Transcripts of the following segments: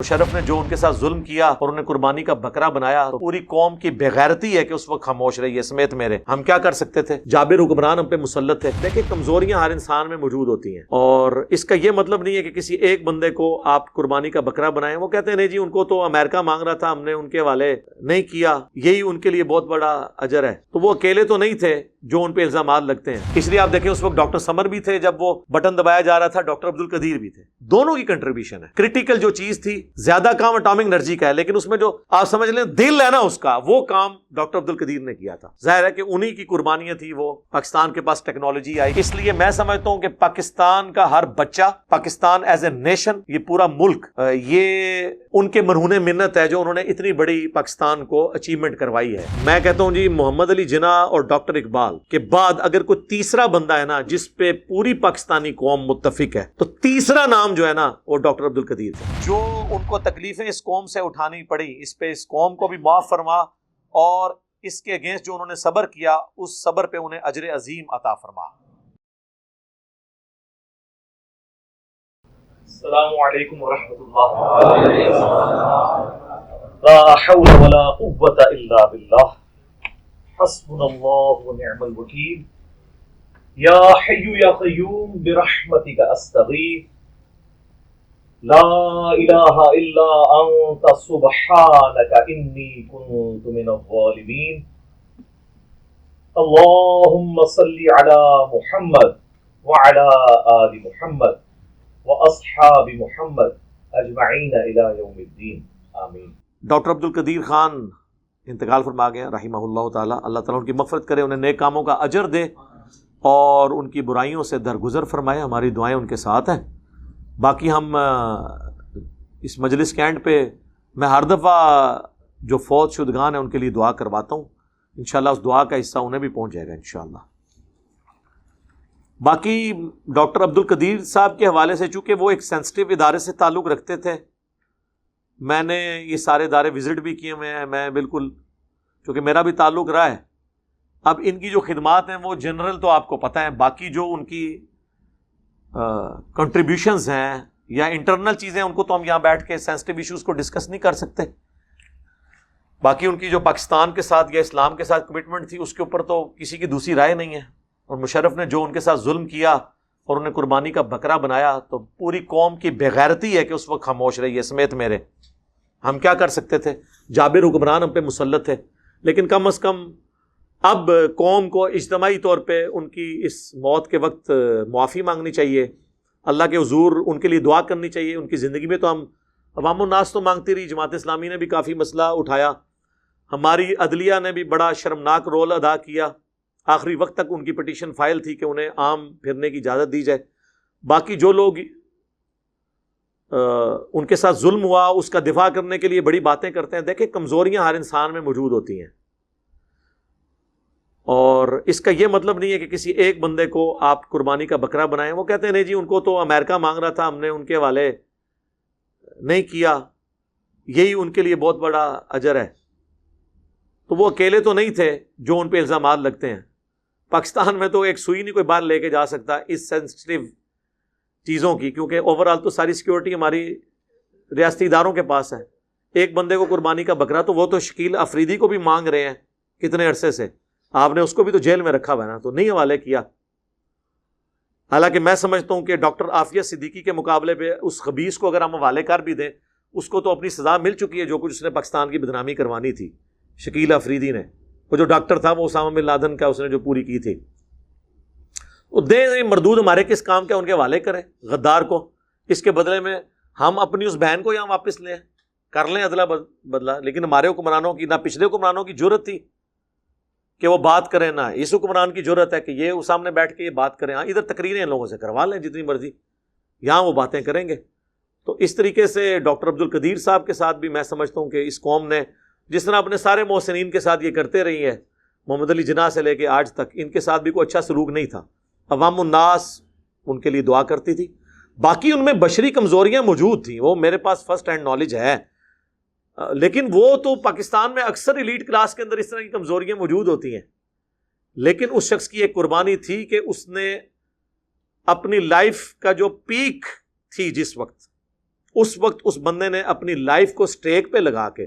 مشرف نے جو ان کے ساتھ ظلم کیا اور انہیں قربانی کا بکرا بنایا تو پوری قوم کی بےغیرتی ہے کہ اس وقت خاموش رہی ہے سمیت میرے. ہم کیا کر سکتے تھے؟ جابر حکمران ہم پہ مسلط تھے. دیکھیں کمزوریاں ہر انسان میں موجود ہوتی ہیں اور اس کا یہ مطلب نہیں ہے کہ کسی ایک بندے کو آپ قربانی کا بکرا بنائیں. وہ کہتے ہیں نہیں جی ان کو تو امریکہ مانگ رہا تھا ہم نے ان کے حوالے نہیں کیا, یہی ان کے لیے بہت بڑا اجر ہے. تو وہ اکیلے تو نہیں تھے جو ان پہ الزامات لگتے ہیں. اس لیے آپ دیکھیں اس وقت ڈاکٹر سمر بھی تھے جب وہ بٹن دبایا جا رہا تھا, ڈاکٹر عبد القدیر بھی تھے. دونوں کی کنٹریبیوشن ہے. کرٹیکل جو چیز تھی زیادہ کام اٹامک انرجی کا ہے, لیکن اس میں جو آپ سمجھ لیں دل ہے نا اس کا, وہ کام ڈاکٹر عبد القدیر نے کیا تھا. ظاہر ہے کہ انہی کی قربانیاں تھی, وہ پاکستان کے پاس ٹیکنالوجی آئی. اس لیے میں سمجھتا ہوں کہ پاکستان کا ہر بچہ, پاکستان ایز اے نیشن, یہ پورا ملک, یہ ان کے مرہون منت ہے جو انہوں نے اتنی بڑی پاکستان کو اچیومنٹ کروائی ہے. میں کہتا ہوں جی محمد علی جناح اور ڈاکٹر اقبال کے بعد اگر کوئی تیسرا بندہ ہے نا جس پہ پوری پاکستانی قوم متفق ہے تو تیسرا نام جو ہے نا وہ ڈاکٹر عبد القدیر ہے. جو ان کو تکلیفیں اس قوم سے اٹھانی پڑی, اس پہ اس قوم کو بھی معاف فرما, اور اس کے اگینسٹ جو انہوں نے صبر کیا اس صبر پہ انہیں اجر عظیم عطا فرما. السلام علیکم ورحمۃ اللہ. لا حول ولا قوة الا باللہ, حسبنا اللہ ونعم الوکیل. یا حی یا قیوم برحمتک استغیث, لا الہ الا انت سبحانک انی کنت من الظالمین. اللہم صلی علی محمد وعلی آل محمد واصحاب محمد اجمعین الی یوم الدین, آمین. ڈاکٹر عبد القدیر خان انتقال فرما گئے رحمہ اللہ تعالی. اللہ تعالیٰ ان کی مغفرت کرے, انہیں نیک کاموں کا اجر دے اور ان کی برائیوں سے درگزر فرمائے. ہماری دعائیں ان کے ساتھ ہیں. باقی ہم اس مجلس کے اینڈ پہ میں ہر دفعہ جو فوت شدگان ہیں ان کے لیے دعا کرواتا ہوں. انشاءاللہ اس دعا کا حصہ انہیں بھی پہنچ جائے گا انشاءاللہ. باقی ڈاکٹر عبد القدیر صاحب کے حوالے سے چونکہ وہ ایک سینسٹیو ادارے سے تعلق رکھتے تھے, میں نے یہ سارے ادارے وزٹ بھی کیے ہوئے ہیں. میں بالکل چونکہ میرا بھی تعلق رہا ہے. اب ان کی جو خدمات ہیں وہ جنرل تو آپ کو پتہ ہیں, باقی جو ان کی کنٹریبیوشنز ہیں یا انٹرنل چیزیں ان کو تو ہم یہاں بیٹھ کے سینسٹیو ایشوز کو ڈسکس نہیں کر سکتے. باقی ان کی جو پاکستان کے ساتھ یا اسلام کے ساتھ کمٹمنٹ تھی اس کے اوپر تو کسی کی دوسری رائے نہیں ہے. اور مشرف نے جو ان کے ساتھ ظلم کیا اور انہیں قربانی کا بکرا بنایا تو پوری قوم کی بےغیرتی ہے کہ اس وقت خاموش رہی ہے سمیت میرے. ہم کیا کر سکتے تھے؟ جابر حکمران ہم پہ مسلط تھے, لیکن کم از کم اب قوم کو اجتماعی طور پہ ان کی اس موت کے وقت معافی مانگنی چاہیے, اللہ کے حضور ان کے لیے دعا کرنی چاہیے. ان کی زندگی میں تو ہم عوام الناس تو مانگتی رہی, جماعت اسلامی نے بھی کافی مسئلہ اٹھایا, ہماری عدلیہ نے بھی بڑا شرمناک رول ادا کیا. آخری وقت تک ان کی پٹیشن فائل تھی کہ انہیں عام پھرنے کی اجازت دی جائے. باقی جو لوگ ان کے ساتھ ظلم ہوا اس کا دفاع کرنے کے لیے بڑی باتیں کرتے ہیں. دیکھیں کمزوریاں ہر انسان میں موجود ہوتی ہیں اور اس کا یہ مطلب نہیں ہے کہ کسی ایک بندے کو آپ قربانی کا بکرا بنائیں. وہ کہتے ہیں نہیں جی ان کو تو امریکہ مانگ رہا تھا ہم نے ان کے حوالے نہیں کیا, یہی ان کے لیے بہت بڑا اجر ہے. تو وہ اکیلے تو نہیں تھے جو ان پہ الزامات لگتے ہیں. پاکستان میں تو ایک سوئی نہیں کوئی باہر لے کے جا سکتا اس سینسٹیو چیزوں کی, کیونکہ اوور آل تو ساری سیکیورٹی ہماری ریاستی اداروں کے پاس ہے. ایک بندے کو قربانی کا بکرا تو وہ تو شکیل افریدی کو بھی مانگ رہے ہیں کتنے عرصے سے, آپ نے اس کو بھی تو جیل میں رکھا ہوا ہے نا, تو نہیں حوالے کیا. حالانکہ میں سمجھتا ہوں کہ ڈاکٹر عافیہ صدیقی کے مقابلے پہ اس خبیث کو اگر ہم حوالے کر بھی دیں اس کو تو اپنی سزا مل چکی ہے جو کچھ اس نے پاکستان کی بدنامی کروانی تھی. شکیل افریدی نے, وہ جو ڈاکٹر تھا وہ اسامہ بن لادن کا اس نے جو پوری کی تھی, وہ دیں مردود ہمارے کس کام کے ان کے حوالے کریں غدار کو. اس کے بدلے میں ہم اپنی اس بہن کو یہاں واپس لیں, کر لیں ادلا بدلا. لیکن ہمارے حکمرانوں کی, نہ پچھلے حکمرانوں کی جرت تھی کہ وہ بات کریں, نہ اس حکمران کی جرت ہے کہ یہ سامنے بیٹھ کے یہ بات کریں. ہاں ادھر تقریریں ان لوگوں سے کروا لیں جتنی مرضی, یہاں وہ باتیں کریں گے. تو اس طریقے سے ڈاکٹر عبد القدیر صاحب کے ساتھ بھی میں سمجھتا ہوں کہ اس قوم نے جس طرح اپنے سارے محسنین کے ساتھ یہ کرتے رہی ہے, محمد علی جناح سے لے کے آج تک ان کے ساتھ بھی کوئی اچھا سلوک نہیں تھا. عوام الناس ان کے لیے دعا کرتی تھی. باقی ان میں بشری کمزوریاں موجود تھیں, وہ میرے پاس فرسٹ ہینڈ نالج ہے, لیکن وہ تو پاکستان میں اکثر ایلیٹ کلاس کے اندر اس طرح کی کمزوریاں موجود ہوتی ہیں. لیکن اس شخص کی ایک قربانی تھی کہ اس نے اپنی لائف کا جو پیک تھی جس وقت اس وقت اس بندے نے اپنی لائف کو سٹیک پہ لگا کے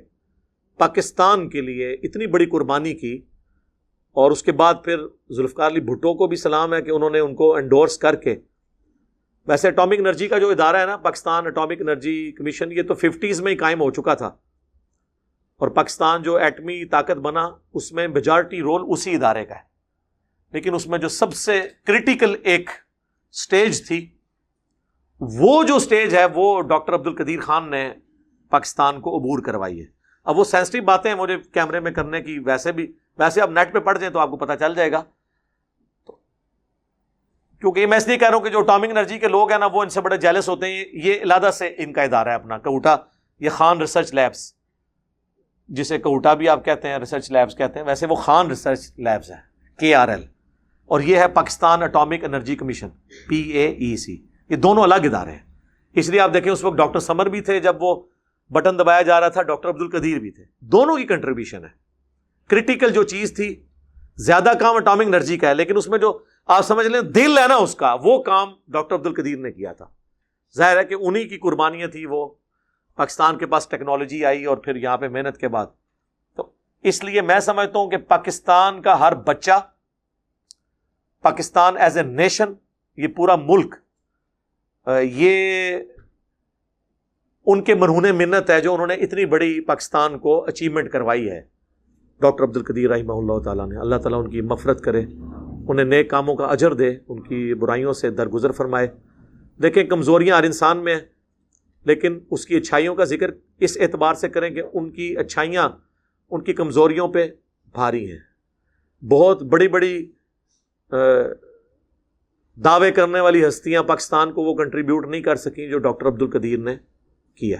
پاکستان کے لیے اتنی بڑی قربانی کی. اور اس کے بعد پھر ذوالفقار علی بھٹو کو بھی سلام ہے کہ انہوں نے ان کو انڈورس کر کے. ویسے اٹامک انرجی کا جو ادارہ ہے نا پاکستان اٹامک انرجی کمیشن، یہ تو 50s میں ہی قائم ہو چکا تھا، اور پاکستان جو ایٹمی طاقت بنا اس میں میجارٹی رول اسی ادارے کا ہے. لیکن اس میں جو سب سے کرٹیکل ایک سٹیج تھی، وہ جو سٹیج ہے وہ ڈاکٹر عبد القدیر خان نے پاکستان کو عبور کروائی ہے. اب وہ سینسٹیو باتیں مجھے کیمرے میں کرنے کی ویسے اب نیٹ پہ پڑھ جائیں تو آپ کو پتہ چل جائے گا. کیونکہ میں اس لیے کہہ رہا ہوں کہ جو اٹامک انرجی کے لوگ ہیں نا وہ ان سے بڑے جیلس ہوتے ہیں. یہ علیحدہ سے ان کا ادارہ ہے اپنا کوٹا، یہ خان ریسرچ لیبس، جسے کوٹا بھی آپ کہتے ہیں، ریسرچ لیبس کہتے ہیں، ویسے وہ خان ریسرچ لیبس ہے KRL. اور یہ ہے Pakistan atomic energy commission PAEC. یہ دونوں الگ ادارے ہیں. اس لیے آپ دیکھیں اس وقت ڈاکٹر سمر بھی تھے جب وہ بٹن دبایا جا رہا تھا، ڈاکٹر عبد القدیر بھی تھے. دونوں کی کنٹریبیوشن ہے. کرٹیکل جو چیز تھی، زیادہ کام اٹامک انرجی کا ہے، لیکن اس میں جو آپ سمجھ لیں دل ہے نا اس کا، وہ کام ڈاکٹر عبد القدیر نے کیا تھا. ظاہر ہے کہ انہی کی قربانیاں تھی. وہ پاکستان کے پاس ٹیکنالوجی آئی اور پھر یہاں پہ محنت کے بعد. تو اس لیے میں سمجھتا ہوں کہ پاکستان کا ہر بچہ، پاکستان ایز اے نیشن، یہ پورا ملک، یہ ان کے مرہون منت ہے جو انہوں نے اتنی بڑی پاکستان کو اچیومنٹ کروائی ہے. ڈاکٹر عبد القدیر رحمہ اللہ تعالیٰ نے، اللہ تعالیٰ ان کی مغفرت کرے، انہیں نیک کاموں کا اجر دے، ان کی برائیوں سے درگزر فرمائے. دیکھیں کمزوریاں ہر انسان میں ہیں، لیکن اس کی اچھائیوں کا ذکر اس اعتبار سے کریں کہ ان کی اچھائیاں ان کی کمزوریوں پہ بھاری ہیں. بہت بڑی بڑی دعوے کرنے والی ہستیاں پاکستان کو وہ کنٹریبیوٹ نہیں کر سکیں جو ڈاکٹر عبد القدیر نے کیا.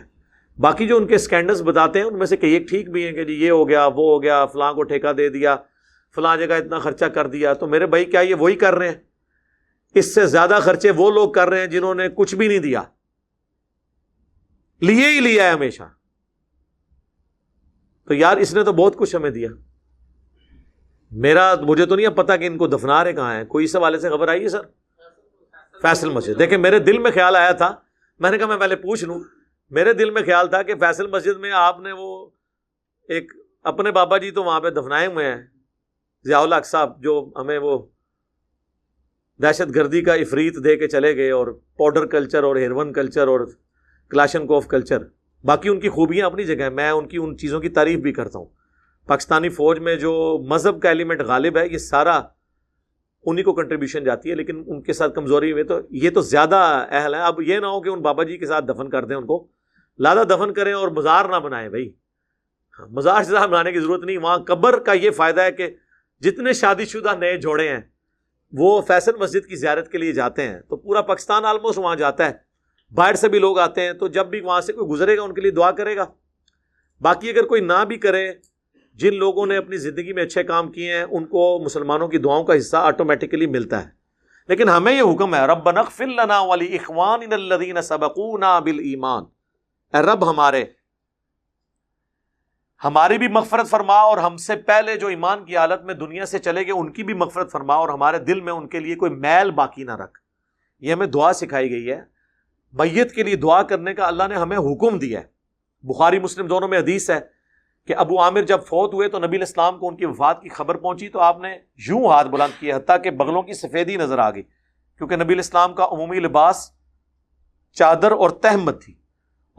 باقی جو ان کے سکینڈلز بتاتے ہیں ان میں سے کئی ایک ٹھیک بھی ہیں کہ جی یہ ہو گیا، وہ ہو گیا، فلاں کو ٹھیکہ دے دیا، فلاں جگہ اتنا خرچہ کر دیا. تو میرے بھائی کیا یہ وہی کر رہے ہیں؟ اس سے زیادہ خرچے وہ لوگ کر رہے ہیں جنہوں نے کچھ بھی نہیں دیا، لیے ہی لیا ہے ہمیشہ. تو یار اس نے تو بہت کچھ ہمیں دیا. مجھے تو نہیں اب پتا کہ ان کو دفنا رہے کہاں ہیں. کوئی اس حوالے سے خبر آئی ہے سر؟ فیصل مسجد. دیکھیں میرے دل میں خیال آیا تھا، میں نے کہا میں پہلے پوچھ لوں. میرے دل میں خیال تھا کہ فیصل مسجد میں آپ نے وہ ایک اپنے بابا جی تو وہاں پہ دفنائے ہوئے ہیں، ضیاء الحق صاحب، جو ہمیں وہ دہشت گردی کا افریت دے کے چلے گئے، اور پاؤڈر کلچر اور ہیروئن کلچر اور کلاشنکوف کلچر. باقی ان کی خوبیاں اپنی جگہ ہیں، میں ان چیزوں کی تعریف بھی کرتا ہوں. پاکستانی فوج میں جو مذہب کا ایلیمنٹ غالب ہے، یہ سارا انہی کو کنٹریبیوشن جاتی ہے، لیکن ان کے ساتھ کمزوری ہوئی تو یہ تو زیادہ اہل ہے. اب یہ نہ ہو کہ ان بابا جی کے ساتھ دفن کر دیں ان کو، لادہ دفن کریں اور مزار نہ بنائیں. بھائی مزار شزار بنانے کی ضرورت نہیں. وہاں قبر کا یہ فائدہ ہے کہ جتنے شادی شدہ نئے جوڑے ہیں وہ فیصل مسجد کی زیارت کے لیے جاتے ہیں. تو پورا پاکستان آلموسٹ وہاں جاتا ہے، باہر سے بھی لوگ آتے ہیں. تو جب بھی وہاں سے کوئی گزرے گا ان کے لیے دعا کرے گا. باقی اگر کوئی نہ بھی کرے، جن لوگوں نے اپنی زندگی میں اچھے کام کیے ہیں ان کو مسلمانوں کی دعاؤں کا حصہ آٹومیٹکلی ملتا ہے. لیکن ہمیں یہ حکم ہے ربنا اغفر لنا ولاخواننا الذین سبقونا بالایمان، اے رب ہماری بھی مغفرت فرما، اور ہم سے پہلے جو ایمان کی حالت میں دنیا سے چلے گئے ان کی بھی مغفرت فرما، اور ہمارے دل میں ان کے لیے کوئی میل باقی نہ رکھ. یہ ہمیں دعا سکھائی گئی ہے. میت کے لیے دعا کرنے کا اللہ نے ہمیں حکم دیا ہے. بخاری مسلم دونوں میں حدیث ہے کہ ابو عامر جب فوت ہوئے تو نبی علیہ السلام کو ان کی وفات کی خبر پہنچی تو آپ نے یوں ہاتھ بلند کیے حتیٰ کہ بغلوں کی سفیدی نظر آ گئی، کیونکہ نبی علیہ السلام کا عمومی لباس چادر اور تہمت تھی.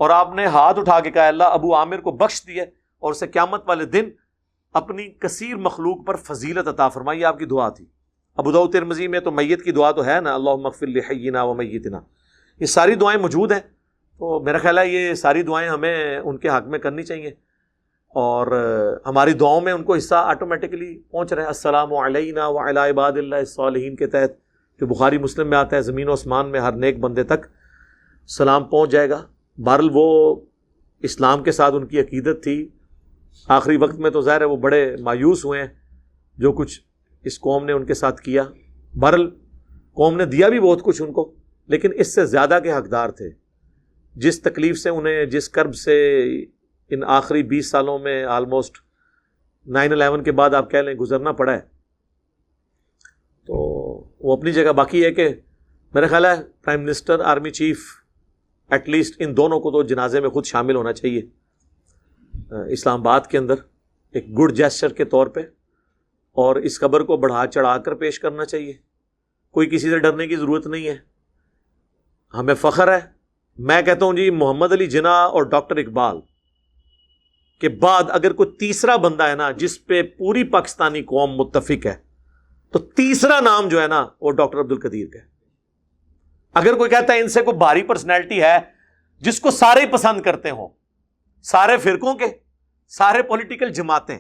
اور آپ نے ہاتھ اٹھا کے کہا اللہ ابو عامر کو بخش دیے اور اسے قیامت والے دن اپنی کثیر مخلوق پر فضیلت عطا فرمائی. آپ کی دعا تھی. ابو داؤد ترمذی میں تو میت کی دعا تو ہے نا، اللہم اغفر لحینا و میتنا. یہ ساری دعائیں موجود ہیں. تو میرا خیال ہے یہ ساری دعائیں ہمیں ان کے حق میں کرنی چاہیے، اور ہماری دعاؤں میں ان کو حصہ آٹومیٹکلی پہنچ رہے ہیں. السلام علینا وعلی عباد اللہ الصالحین کے تحت جو بخاری مسلم میں آتا ہے، زمین و آسمان میں ہر نیک بندے تک سلام پہنچ جائے گا. بہرحال وہ اسلام کے ساتھ ان کی عقیدت تھی. آخری وقت میں تو ظاہر ہے وہ بڑے مایوس ہوئے ہیں جو کچھ اس قوم نے ان کے ساتھ کیا. بہرحال قوم نے دیا بھی بہت کچھ ان کو، لیکن اس سے زیادہ کے حقدار تھے. جس تکلیف سے انہیں، جس کرب سے ان آخری 20 سالوں میں آلموسٹ 9/11 کے بعد آپ کہہ لیں گزرنا پڑا ہے، تو وہ اپنی جگہ. باقی ہے کہ میرا خیال ہے prime minister, army chief at least ان دونوں کو تو جنازے میں خود شامل ہونا چاہیے اسلام آباد کے اندر ایک گڈ جیسچر کے طور پہ، اور اس خبر کو بڑھا چڑھا کر پیش کرنا چاہیے. کوئی کسی سے ڈرنے کی ضرورت نہیں ہے. ہمیں فخر ہے. میں کہتا ہوں جی محمد علی جناح اور ڈاکٹر اقبال کے بعد اگر کوئی تیسرا بندہ ہے نا جس پہ پوری پاکستانی قوم متفق ہے تو تیسرا نام جو ہے نا وہ ڈاکٹر عبد القدیر کا ہے. اگر کوئی کہتا ہے ان سے کوئی بھاری پرسنالٹی ہے جس کو سارے ہی پسند کرتے ہوں، سارے فرقوں کے، سارے پولیٹیکل جماعتیں،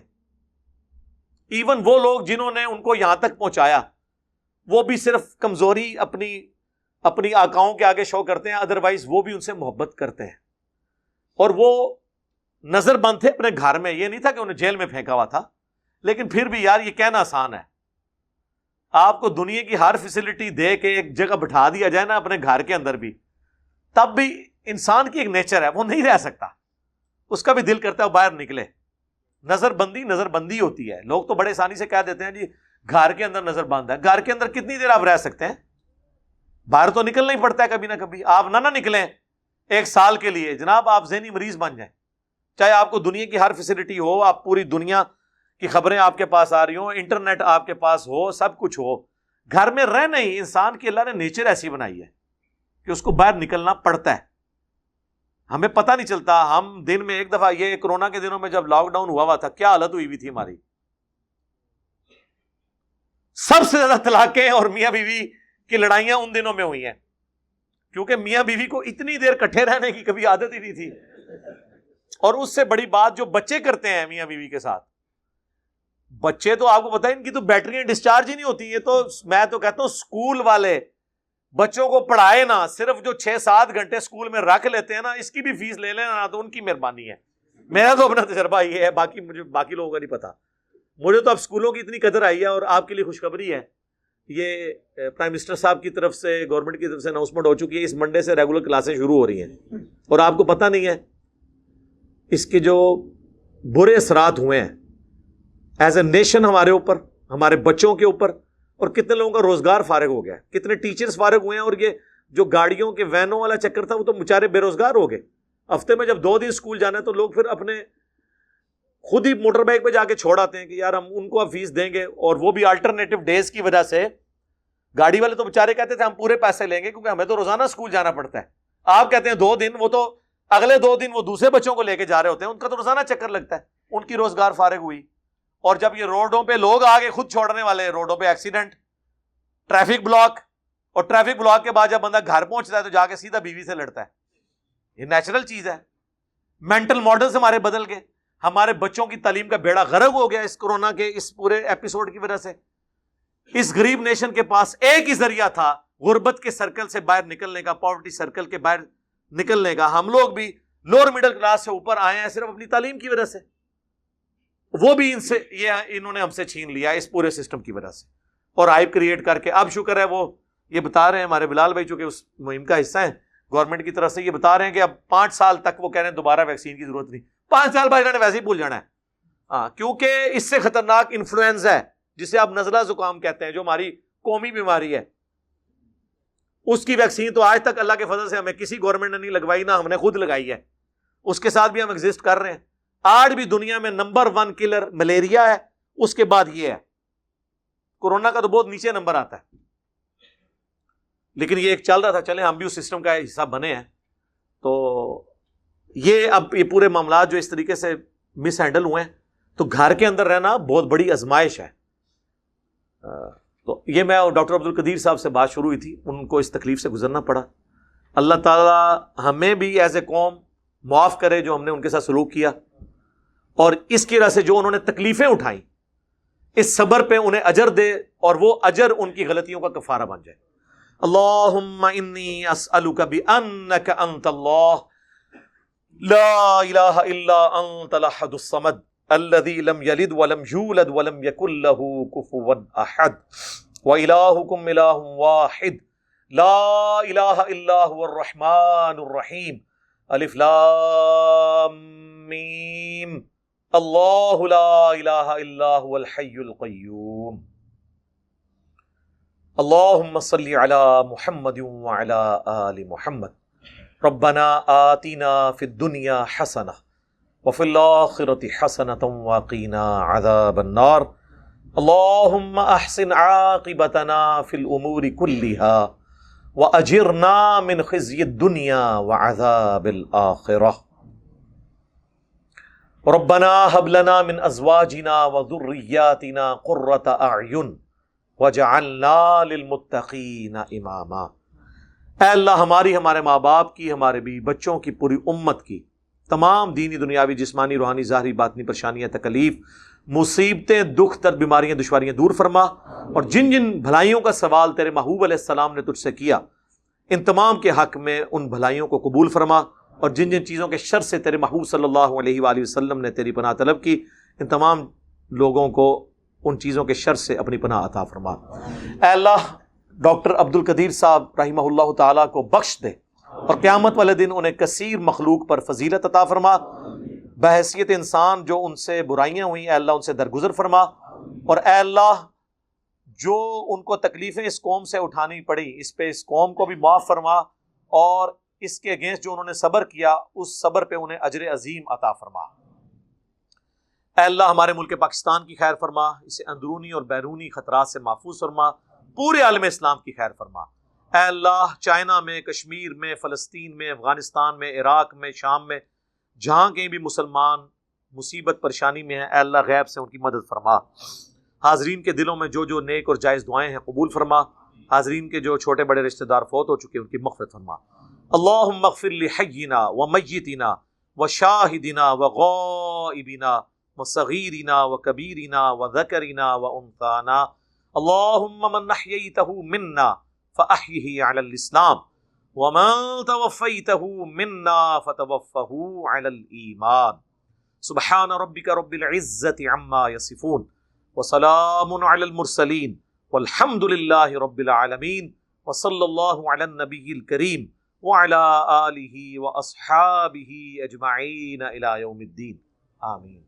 ایون وہ لوگ جنہوں نے ان کو یہاں تک پہنچایا، وہ بھی صرف کمزوری اپنی آقاؤں کے آگے شو کرتے ہیں، ادروائز وہ بھی ان سے محبت کرتے ہیں. اور وہ نظر بند تھے اپنے گھر میں، یہ نہیں تھا کہ انہیں جیل میں پھینکا ہوا تھا، لیکن پھر بھی یار یہ کہنا آسان ہے. آپ کو دنیا کی ہر فیسلٹی دے کے ایک جگہ بٹھا دیا جائے نا اپنے گھر کے اندر بھی، تب بھی انسان کی ایک نیچر ہے، وہ نہیں رہ سکتا، اس کا بھی دل کرتا ہے وہ باہر نکلے. نظر بندی ہوتی ہے. لوگ تو بڑے آسانی سے کہہ دیتے ہیں جی گھر کے اندر نظر بند ہے. گھر کے اندر کتنی دیر آپ رہ سکتے ہیں؟ باہر تو نکلنا ہی پڑتا ہے کبھی نہ کبھی. آپ نہ نکلیں ایک سال کے لیے، جناب آپ ذہنی مریض بن جائیں. چاہے آپ کو دنیا کی ہر فیسلٹی ہو، آپ پوری دنیا کی خبریں آپ کے پاس آ رہی ہوں، انٹرنیٹ آپ کے پاس ہو، سب کچھ ہو، گھر میں رہنا ہی انسان کی اللہ نے نیچر ایسی بنائی ہے کہ اس کو باہر نکلنا پڑتا ہے. ہمیں پتہ نہیں چلتا. ہم دن میں ایک دفعہ، یہ کورونا کے دنوں میں جب لاک ڈاؤن ہوا تھا، کیا حالت ہوئی تھی ہماری. سب سے زیادہ طلاقیں اور میاں بیوی کی لڑائیاں ان دنوں میں ہوئی ہیں، کیونکہ میاں بیوی کو اتنی دیر کٹھے رہنے کی کبھی عادت ہی نہیں تھی. اور اس سے بڑی بات جو بچے کرتے ہیں میاں بیوی کے ساتھ، بچے تو آپ کو پتا ہے ان کی تو بیٹریاں ڈسچارج ہی نہیں ہوتی. یہ تو میں تو کہتا ہوں اسکول والے بچوں کو پڑھائے نا، صرف جو 6-7 گھنٹے اسکول میں رکھ لیتے ہیں نا، اس کی بھی فیس لے لینا تو ان کی مہربانی ہے. میرا تو اپنا تجربہ یہ ہے، باقی لوگوں کا نہیں پتا. مجھے تو اب اسکولوں کی اتنی قدر آئی ہے. اور آپ کے لیے خوشخبری ہے، یہ پرائم منسٹر صاحب کی طرف سے، گورنمنٹ کی طرف سے اناؤنسمنٹ ہو چکی ہے، اس منڈے سے ریگولر کلاسیں شروع ہو رہی ہیں. اور آپ کو پتہ نہیں ہے اس کے جو برے اثرات ہوئے ہیں ایز اے نیشن ہمارے اوپر، ہمارے بچوں کے اوپر، اور کتنے لوگوں کا روزگار فارغ ہو گیا، کتنے ٹیچرز فارغ ہوئے ہیں. اور یہ جو گاڑیوں کے وینوں والا چکر تھا وہ تو بیچارے بے روزگار ہو گئے. ہفتے میں جب 2 دن اسکول جانا ہے تو لوگ پھر اپنے خود ہی موٹر بائک پہ جا کے چھوڑ آتے ہیں کہ یار ہم ان کو اب فیس دیں گے. اور وہ بھی الٹرنیٹو ڈیز کی وجہ سے. گاڑی والے تو بیچارے کہتے تھے ہم پورے پیسے لیں گے کیونکہ ہمیں تو روزانہ اسکول جانا پڑتا ہے. آپ کہتے ہیں 2 دن، وہ تو اگلے 2 دن وہ دوسرے بچوں کو لے کے جا رہے ہوتے ہیں، ان کا تو روزانہ چکر لگتا ہے. ان کی روزگار فارغ ہوئی. اور جب یہ روڈوں پہ لوگ آگے خود چھوڑنے والے، روڈوں پہ ایکسیڈنٹ، ٹریفک بلاک، اور ٹریفک بلاک کے بعد جب بندہ گھر پہنچتا ہے تو جا کے سیدھا بیوی سے لڑتا ہے. یہ نیچرل چیز ہے. مینٹل ماڈلز ہمارے بدل گئے. ہمارے بچوں کی تعلیم کا بیڑا غرق ہو گیا اس کورونا کے اس پورے ایپیسوڈ کی وجہ سے. اس غریب نیشن کے پاس ایک ہی ذریعہ تھا غربت کے سرکل سے باہر نکلنے کا، پاورٹی سرکل کے باہر نکلنے کا. ہم لوگ بھی لوور مڈل کلاس سے اوپر آئے ہیں صرف اپنی تعلیم کی وجہ سے. وہ بھی انہوں نے ہم سے چھین لیا اس پورے سسٹم کی وجہ سے، اور ہائپ کریٹ کر کے. اب شکر ہے وہ یہ بتا رہے ہیں ہمارے بلال بھائی، چونکہ اس مہم کا حصہ ہیں گورنمنٹ کی طرف سے، یہ بتا رہے ہیں کہ اب 5 سال تک وہ کہہ رہے ہیں دوبارہ ویکسین کی ضرورت نہیں. 5 سال بعد انہوں نے ویسے ہی بھول جانا ہے. ہاں، کیونکہ اس سے خطرناک انفلوئنزا ہے جسے آپ نزلہ زکام کہتے ہیں، جو ہماری قومی بیماری ہے. اس کی ویکسین تو آج تک اللہ کے فضل سے ہمیں کسی گورنمنٹ نے نہیں لگوائی، نہ ہم نے خود لگائی ہے. اس کے ساتھ بھی ہم ایگزسٹ کر رہے ہیں. آج بھی دنیا میں نمبر 1 کلر ملیریا ہے، اس کے بعد یہ ہے. کورونا کا تو بہت نیچے نمبر آتا ہے، لیکن یہ ایک چل رہا تھا، چلیں ہم بھی اس سسٹم کا حصہ بنے ہیں. تو اب یہ پورے معاملات جو اس طریقے سے مس ہینڈل ہوئے ہیں، تو گھر کے اندر رہنا بہت بڑی آزمائش ہے. تو یہ میں اور ڈاکٹر عبد القدیر صاحب سے بات شروع ہوئی تھی، ان کو اس تکلیف سے گزرنا پڑا. اللہ تعالی ہمیں بھی ایز اے قوم معاف کرے جو ہم نے ان کے ساتھ سلوک کیا، اور اس کی وجہ سے جو انہوں نے تکلیفیں اٹھائیں اس صبر پہ انہیں اجر دے، اور وہ اجر ان کی غلطیوں کا کفارہ بن جائے. اللہم انی اسألک بانک انت اللہ لا الہ الا انت الاحد الصمد الذی لم یلد ولم یولد ولم یکن له کفوا احد والہکم الہ واحد لا الہ الا هو الرحمن الرحیم الف لام میم اللہ لا الہ الا هو الحی القیوم. اللہم صلی علی محمد وعلی آل محمد ربنا آتنا فی الدنیا حسنہ وفی الآخرۃ حسنۃ وقنا عذاب النار اللہم احسن عاقبتنا فی الامور کلہا وأجرنا من خزي الدنيا وعذاب الآخرة ربنا هب لنا من أزواجنا وذرياتنا قرة أعين وجعلنا للمتقين إماما۔ اے اللہ ہمارے ماں باپ کی، ہمارے بھی بچوں کی، پوری امت کی تمام دینی دنیاوی جسمانی روحانی ظاہری باطنی پریشانیاں تکلیف مصیبتیں دکھ درد بیماریاں دشواریاں دور فرما، اور جن جن بھلائیوں کا سوال تیرے محبوب علیہ السلام نے تجھ سے کیا ان تمام کے حق میں ان بھلائیوں کو قبول فرما، اور جن جن چیزوں کے شر سے تیرے محبوب صلی اللہ علیہ وآلہ وسلم نے تیری پناہ طلب کی ان تمام لوگوں کو ان چیزوں کے شر سے اپنی پناہ عطا فرما۔ اے اللہ ڈاکٹر عبد القدیر صاحب رحمہ اللہ تعالیٰ کو بخش دے، اور قیامت والے دن انہیں کثیر مخلوق پر فضیلت عطا فرما، بحیثیت انسان جو ان سے برائیاں ہوئیں اے اللہ ان سے درگزر فرما، اور اے اللہ جو ان کو تکلیفیں اس قوم سے اٹھانی پڑی اس پہ اس قوم کو بھی معاف فرما، اور اس کے اگینسٹ جو انہوں نے صبر کیا اس صبر پہ انہیں اجر عظیم عطا فرما۔ اے اللہ ہمارے ملک پاکستان کی خیر فرما، اسے اندرونی اور بیرونی خطرات سے محفوظ فرما، پورے عالم اسلام کی خیر فرما۔ اے اللہ چائنا میں، کشمیر میں، فلسطین میں، افغانستان میں، عراق میں، شام میں، جہاں کہیں بھی مسلمان مصیبت پریشانی میں ہیں اے اللہ غیب سے ان کی مدد فرما۔ حاضرین کے دلوں میں جو جو نیک اور جائز دعائیں ہیں قبول فرما، حاضرین کے جو چھوٹے بڑے رشتہ دار فوت ہو چکے ان کی مغفرت فرما۔ اللہم اغفر لحینا ومیتنا وشاہدنا وغائبنا وصغیرنا وکبیرنا وذکرنا وانثانا، اللہم من احییتہ منا فاحیہ علی الاسلام ومن توفیتہ منا فتوفہ علی الایمان۔ سبحان ربک رب العزت عما یصفون وسلام علی المرسلین والحمد للہ رب العالمین، وصلی اللہ علی النبی الکریم وعلی آلہ واصحابہ اجمعین الی یوم الدین، آمین۔